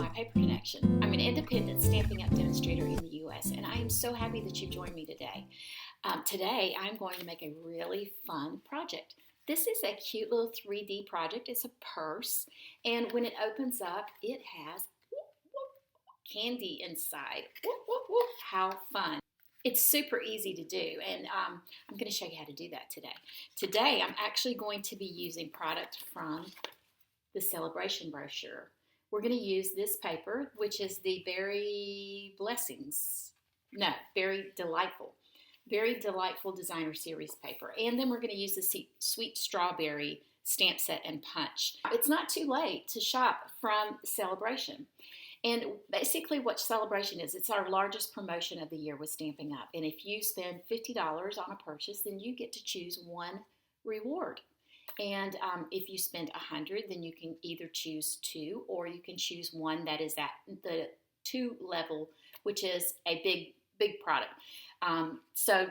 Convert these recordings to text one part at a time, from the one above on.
my paper connection. I'm an independent Stampin' Up! Demonstrator in the U.S., and I am so happy that you've joined me today. Today, I'm going to make a really fun project. This is a cute little 3D project. It's a purse, and when it opens up, it has candy inside. How fun. It's super easy to do, and I'm going to show you how to do that today. Today, I'm actually going to be using product from the celebration brochure. We're going to use this paper, which is the Very Delightful Designer Series paper. And then we're going to use the Sweet Strawberry stamp set and punch. It's not too late to shop from Celebration. And basically what Celebration is, it's our largest promotion of the year with Stampin' Up! And if you spend $50 on a purchase, then you get to choose one reward. And if you spend $100, then you can either choose two, or you can choose one that is at the 2 level, which is a big product. So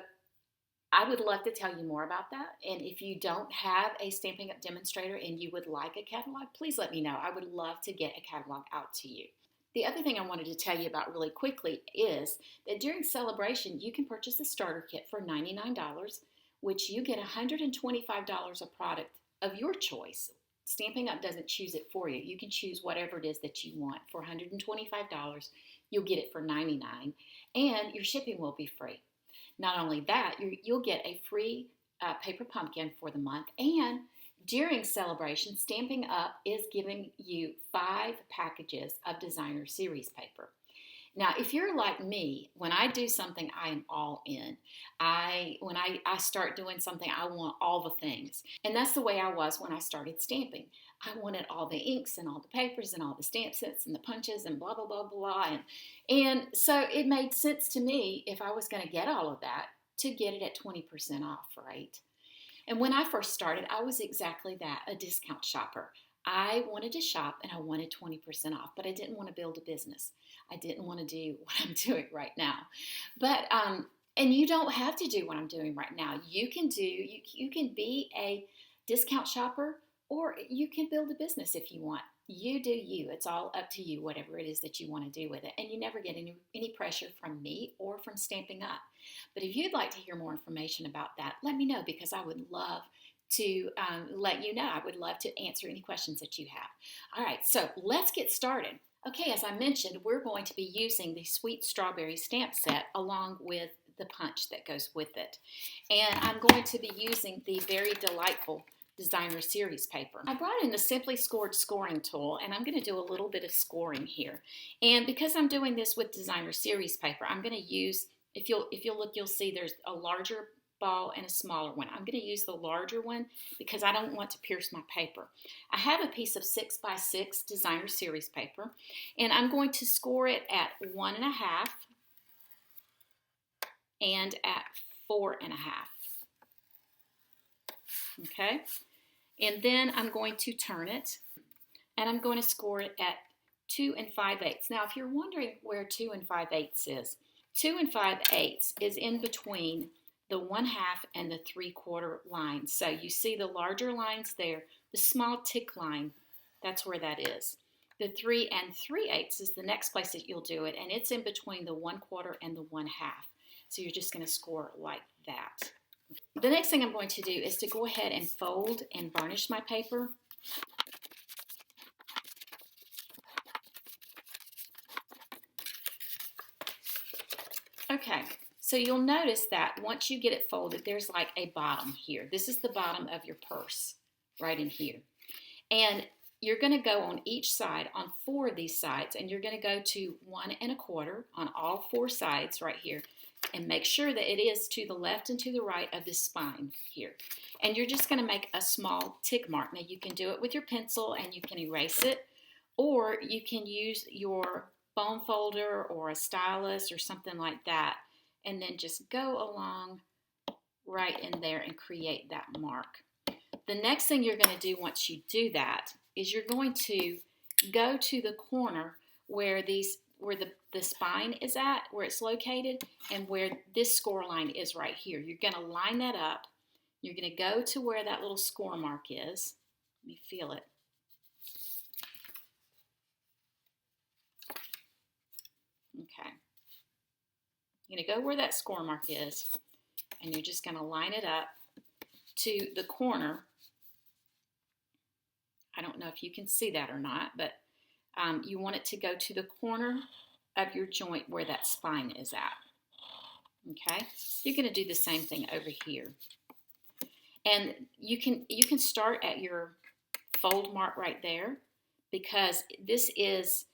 I would love to tell you more about that. And if you don't have a Stampin' Up! Demonstrator and you would like a catalog, please let me know. I would love to get a catalog out to you. The other thing I wanted to tell you about really quickly is that during Celebration, you can purchase a starter kit for $99, which you get $125 of product of your choice. Stampin' Up! Doesn't choose it for you. You can choose whatever it is that you want. For $125, you'll get it for $99, and your shipping will be free. Not only that, you'll get a free paper pumpkin for the month, and during Celebration, Stampin' Up! Is giving you 5 packages of designer series paper. Now, if you're like me, when I do something, I am all in. When I start doing something, I want all the things. And that's the way I was when I started stamping. I wanted all the inks and all the papers and all the stamp sets and the punches and blah, blah, blah, blah. And so it made sense to me, if I was going to get all of that, to get it at 20% off, right? And when I first started, I was exactly that, a discount shopper. I wanted to shop and I wanted 20% off, but I didn't want to build a business. I didn't want to do what I'm doing right now. But, and you don't have to do what I'm doing right now. You can be a discount shopper, or you can build a business if you want. You do you. It's all up to you, whatever it is that you want to do with it. And you never get any pressure from me or from Stampin' Up! But if you'd like to hear more information about that, let me know, because I would love to let you know. I would love to answer any questions that you have. All right, so let's get started. Okay, as I mentioned, we're going to be using the Sweet Strawberry stamp set along with the punch that goes with it. And I'm going to be using the Very Delightful Designer Series paper. I brought in the Simply Scored scoring tool, and I'm going to do a little bit of scoring here. And because I'm doing this with Designer Series paper, I'm going to use, if you'll look, you'll see there's a larger ball and a smaller one. I'm going to use the larger one because I don't want to pierce my paper. I have a piece of 6x6 Designer Series paper, and I'm going to score it at 1.5 and at 4.5. Okay, and then I'm going to turn it, and I'm going to score it at 2 5/8. Now, if you're wondering where 2 5/8 is, 2 5/8 is in between the 1/2 and the 3/4 lines. So you see the larger lines there, the small tick line, that's where that is. The 3 3/8 is the next place that you'll do it, and it's in between the 1/4 and the 1/2. So you're just going to score like that. The next thing I'm going to do is to go ahead and fold and varnish my paper. Okay, so you'll notice that once you get it folded, there's like a bottom here. This is the bottom of your purse, right in here. And you're going to go on each side, on 4 of these sides, and you're going to go to 1 1/4 on all 4 sides right here. And make sure that it is to the left and to the right of the spine here. And you're just going to make a small tick mark. Now, you can do it with your pencil and you can erase it, or you can use your foam folder or a stylus or something like that, and then just go along right in there and create that mark. The next thing you're going to do once you do that is you're going to go to the corner where the spine is at, where it's located, and where this score line is right here. You're going to line that up. You're going to go to where that little score mark is. Let me feel it. Okay. You're going to go where that score mark is, and you're just going to line it up to the corner. I don't know if you can see that or not, but you want it to go to the corner of your joint where that spine is at. Okay, you're going to do the same thing over here, and you can start at your fold mark right there, because this is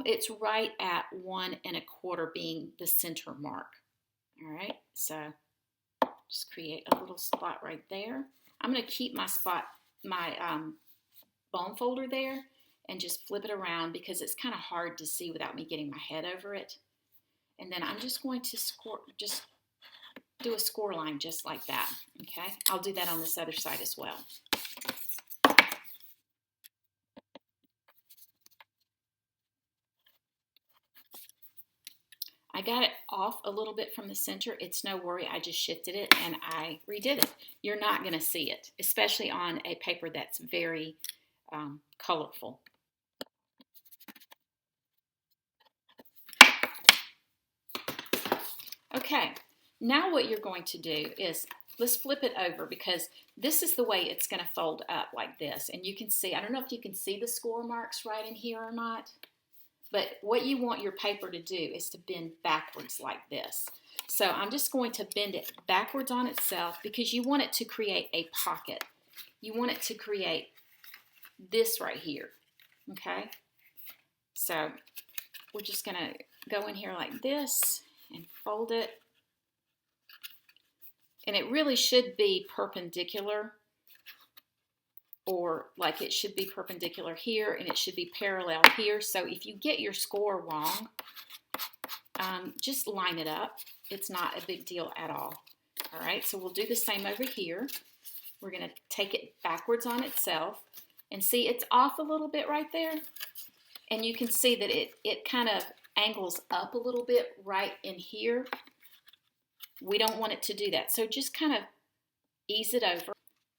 it's right at 1 1/4 being the center mark. All right, so just create a little spot right there. I'm going to keep my bone folder there and just flip it around because it's kind of hard to see without me getting my head over it. And then I'm just going to just do a score line just like that. Okay, I'll do that on this other side as well. I got it off a little bit from the center. It's no worry. I just shifted it and I redid it. You're not going to see it, especially on a paper that's very colorful. Okay, now what you're going to do is, let's flip it over, because this is the way it's going to fold up like this. And you can see, I don't know if you can see the score marks right in here or not, but what you want your paper to do is to bend backwards like this. So I'm just going to bend it backwards on itself because you want it to create a pocket. You want it to create this right here, okay? So we're just going to go in here like this and fold it. And it really should be perpendicular, or like it should be perpendicular here and it should be parallel here. So if you get your score wrong, just line it up. It's not a big deal at all. All right, so we'll do the same over here. We're going to take it backwards on itself, and see it's off a little bit right there. And you can see that it kind of angles up a little bit right in here. We don't want it to do that. So just kind of ease it over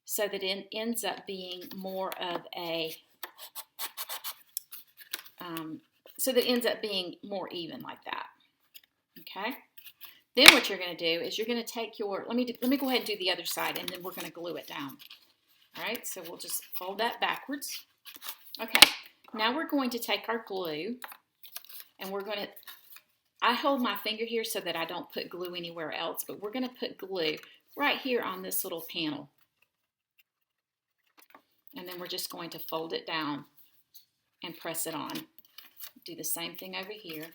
so that it ends up being more of a, more even like that. Okay. Then what you're going to do is you're going to take your, let me go ahead and do the other side, and then we're going to glue it down. All right. So we'll just fold that backwards. Okay. Now we're going to take our glue, and we're going to, I hold my finger here so that I don't put glue anywhere else, but we're going to put glue right here on this little panel. And then we're just going to fold it down and press it on. Do the same thing over here.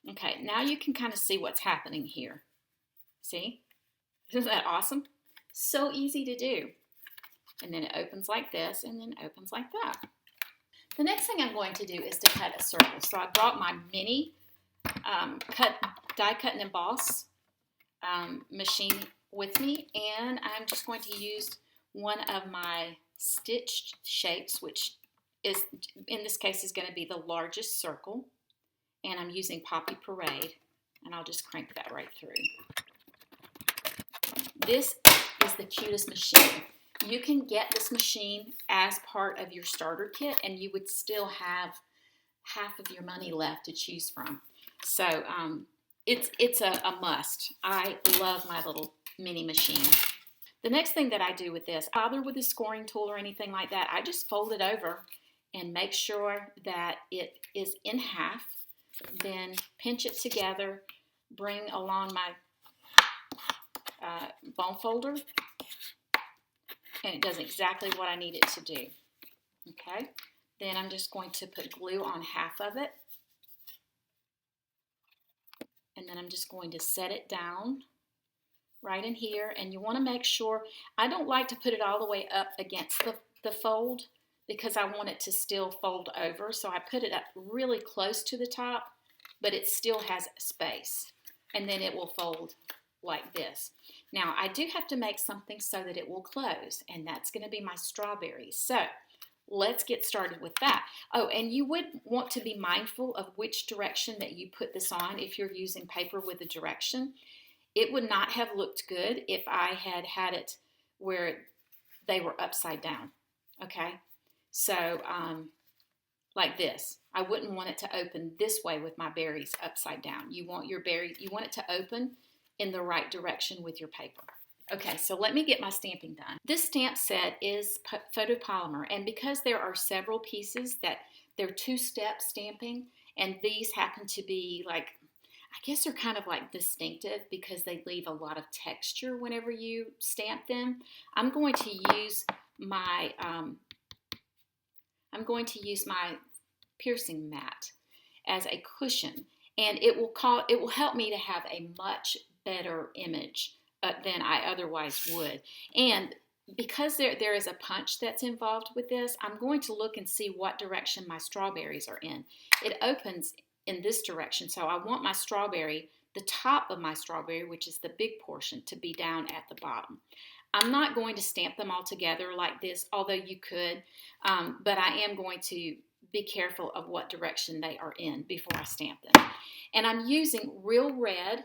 Okay, now you can kind of see what's happening here. See? Isn't that awesome? So easy to do. And then it opens like this, and then opens like that. The next thing I'm going to do is to cut a circle. So I brought my mini die cut and emboss machine with me, and I'm just going to use one of my stitched shapes, which is, in this case, is going to be the largest circle, and I'm using Poppy Parade, and I'll just crank that right through. This is the cutest machine. You can get this machine as part of your starter kit, and you would still have half of your money left to choose from. So it's a must. I love my little mini machine. The next thing that I do with this, I don't bother with a scoring tool or anything like that. I just fold it over and make sure that it is in half. Then pinch it together, bring along my bone folder, and it does exactly what I need it to do. Okay, then I'm just going to put glue on half of it, and then I'm just going to set it down right in here. And you want to make sure, I don't like to put it all the way up against the fold because I want it to still fold over. So I put it up really close to the top, but it still has space, and then it will fold like this. Now I do have to make something so that it will close, and that's going to be my strawberries. So let's get started with that. Oh, and you would want to be mindful of which direction that you put this on if you're using paper with a direction. It would not have looked good if I had had it where they were upside down, okay? So, like this. I wouldn't want it to open this way with my berries upside down. You want it to open in the right direction with your paper. Okay, so let me get my stamping done. This stamp set is photopolymer, and because there are several pieces that they're two-step stamping, and these happen to be like, I guess they're kind of like distinctive because they leave a lot of texture whenever you stamp them. I'm going to use my piercing mat as a cushion, and it will help me to have a much better image than I otherwise would. And because there is a punch that's involved with this, I'm going to look and see what direction my strawberries are in. It opens in this direction, so I want my strawberry, the top of my strawberry, which is the big portion, to be down at the bottom. I'm not going to stamp them all together like this, although you could, but I am going to be careful of what direction they are in before I stamp them. And I'm using real red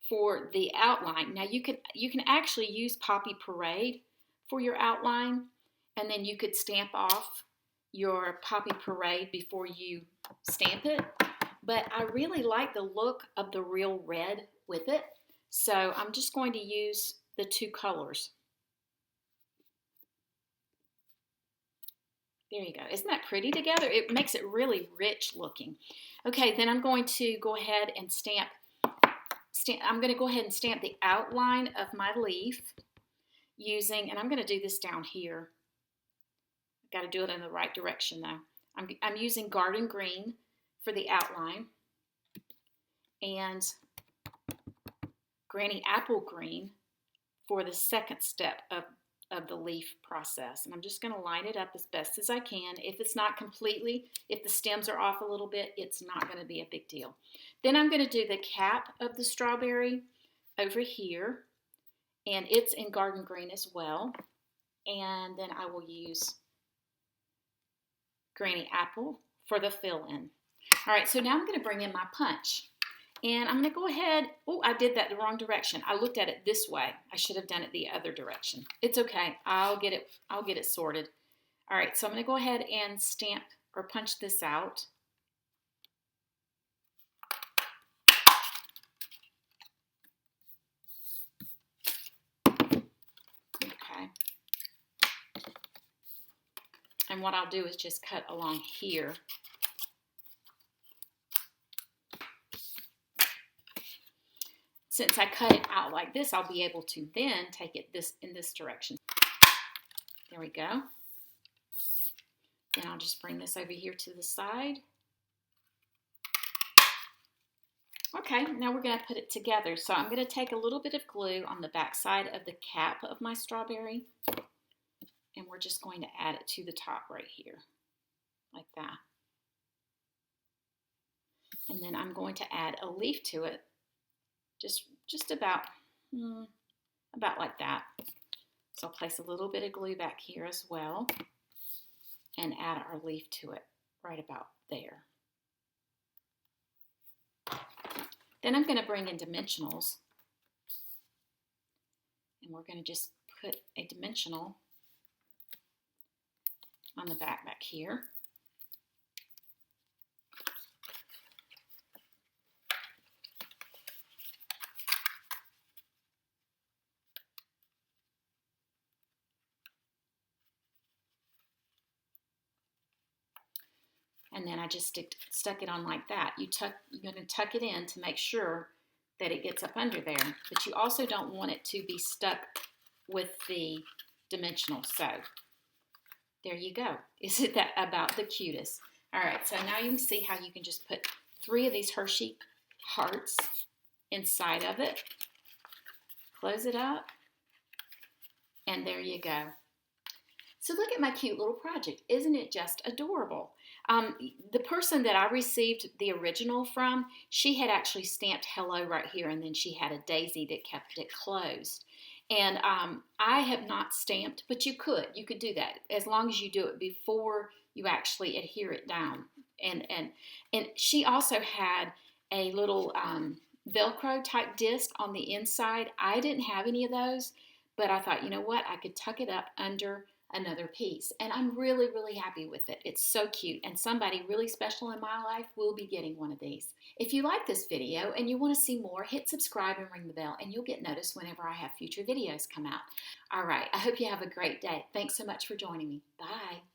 for the outline. Now you can actually use Poppy Parade for your outline, and then you could stamp off your Poppy Parade before you stamp it. But I really like the look of the real red with it, so I'm just going to use the two colors. There you go. Isn't that pretty together? It makes it really rich looking. Okay, then I'm going to go ahead and stamp the outline of my leaf using, and I'm going to do this down here. I've got to do it in the right direction though. I'm using garden green for the outline and granny apple green for the second step of the leaf process. And I'm just going to line it up as best as I can. If it's not completely, if the stems are off a little bit, it's not going to be a big deal. Then I'm going to do the cap of the strawberry over here, and it's in garden green as well. And then I will use granny apple for the fill-in. All right, so now I'm going to bring in my punch. And I'm going to go ahead, oh, I did that the wrong direction. I looked at it this way. I should have done it the other direction. It's okay. I'll get it sorted. All right, so I'm going to go ahead and stamp or punch this out. Okay. And what I'll do is just cut along here. Since I cut it out like this, I'll be able to then take it in this direction. There we go. Then I'll just bring this over here to the side. Okay, now we're going to put it together. So I'm going to take a little bit of glue on the back side of the cap of my strawberry, and we're just going to add it to the top right here, like that. And then I'm going to add a leaf to it. Just about like that. So I'll place a little bit of glue back here as well and add our leaf to it right about there. Then I'm going to bring in dimensionals, and we're going to just put a dimensional on the back here. And then I just stuck it on like that. You're going to tuck it in to make sure that it gets up under there. But you also don't want it to be stuck with the dimensional. So there you go. Isn't that about the cutest? All right, so now you can see how you can just put 3 of these Hershey hearts inside of it. Close it up. And there you go. So look at my cute little project. Isn't it just adorable? The person that I received the original from, she had actually stamped hello right here, and then she had a daisy that kept it closed. And I have not stamped, but you could do that as long as you do it before you actually adhere it down. And she also had a little Velcro type disc on the inside. I didn't have any of those, but I thought, you know what, I could tuck it up under another piece. And I'm really, really happy with it. It's so cute, and somebody really special in my life will be getting one of these. If you like this video and you want to see more, hit subscribe and ring the bell, and you'll get notice whenever I have future videos come out. All right, I hope you have a great day. Thanks so much for joining me. Bye.